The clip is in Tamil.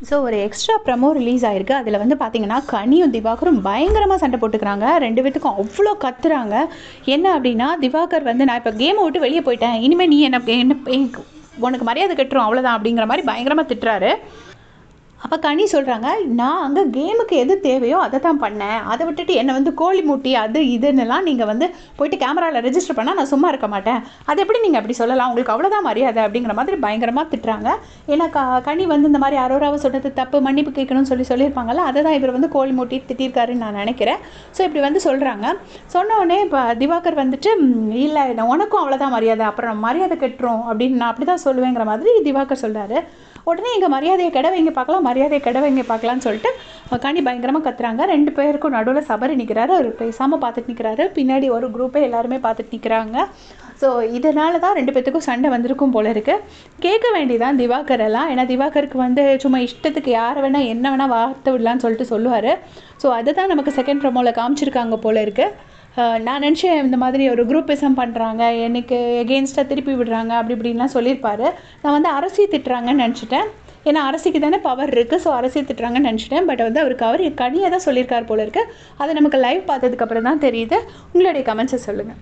ஸோ ஒரு எக்ஸ்ட்ரா ப்ரமோ ரிலீஸ் ஆயிருக்கு. அதில் வந்து பார்த்தீங்கன்னா கனியும் திவாகரும் பயங்கரமாக சண்டை போட்டுக்கிறாங்க. 2 பேத்துக்கும் அவ்வளோ கத்துறாங்க. என்ன அப்படின்னா, திவாகர் வந்து நான் இப்போ கேமை விட்டு வெளியே போயிட்டேன், இனிமேல் நீ என்ன உனக்கு மரியாதை கட்டுரும் அவ்வளோதான் அப்படிங்கிற மாதிரி பயங்கரமாக திட்டுறாரு. அப்போ கனி சொல்கிறாங்க, நான் அங்கே கேமுக்கு எது தேவையோ அதை தான் பண்ணேன், அதை விட்டுட்டு என்னை வந்து கோழி மூட்டி அது இதுன்னுலாம் நீங்கள் வந்து போயிட்டு கேமராவில் ரெஜிஸ்டர் பண்ணால் நான் சும்மா இருக்க மாட்டேன், அது எப்படி நீங்கள் அப்படி சொல்லலாம், உங்களுக்கு அவ்வளோதான் மரியாதை அப்படிங்கிற மாதிரி பயங்கரமாக திட்டுறாங்க. ஏன்னா கனி வந்து இந்த மாதிரி அரோராவை சொன்னது தப்பு, மன்னிப்பு கேட்கணும்னு சொல்லியிருப்பாங்கல்ல, அதை தான் இவர் வந்து கோழி மூட்டி திட்டிருக்காருன்னு நான் நினைக்கிறேன். ஸோ இப்படி வந்து சொல்கிறாங்க. சொன்னோடனே இப்போ திவாகர் வந்துட்டு இல்லை உனக்கும் அவ்வளோதான் மரியாதை, அப்புறம் மரியாதை கெட்டுரும் அப்படின்னு நான் அப்படி தான் சொல்லுவேங்கிற மாதிரி திவாகர் சொல்கிறாரு. உடனே எங்கள் மரியாதையை கெட வைங்க பார்க்கலாம், மரியாதையை கெட வைங்க பார்க்கலான்னு சொல்லிட்டு கனி பயங்கரமாக கத்துறாங்க. 2 பேருக்கும் நடுவில் சபரி நிற்கிறாரு, அவர் பேசாமல் பார்த்துட்டு நிற்கிறாரு. பின்னாடி ஒரு குரூப்பே எல்லாருமே பார்த்துட்டு நிற்கிறாங்க. ஸோ இதனால தான் 2 பேத்துக்கும் சண்டை வந்திருக்கும் போல இருக்குது. கேட்க வேண்டியதான் திவாகர் எல்லாம். ஏன்னா திவாகருக்கு வந்து சும்மா இஷ்டத்துக்கு யாரை வேணால் என்ன வேணால் வார்த்தை விடலான்னு சொல்லிட்டு சொல்லுவார். ஸோ அதை தான் நமக்கு செகண்ட் ப்ரோமோவில் காமிச்சிருக்காங்க போல இருக்குது. நான் நினச்சேன் இந்த மாதிரி ஒரு குரூப்பிசம் பண்ணுறாங்க, எனக்கு எகெயின்ஸ்டாக திருப்பி விடுறாங்க அப்படி இப்படின்லாம் சொல்லியிருப்பார். நான் வந்து அரசியை திட்டுறாங்கன்னு நினச்சிட்டேன். ஏன்னா அரசிக்கு தானே பவர் இருக்குது, ஸோ அரசியை திட்டுறாங்கன்னு நினச்சிட்டேன். பட் வந்து அவர் கனியை தான் சொல்லியிருக்கார் போல இருக்குது. அதை நமக்கு லைவ் பார்த்ததுக்கப்புறம் தான் தெரியுது. உங்களுடைய கமெண்ட்ஸை சொல்லுங்கள்.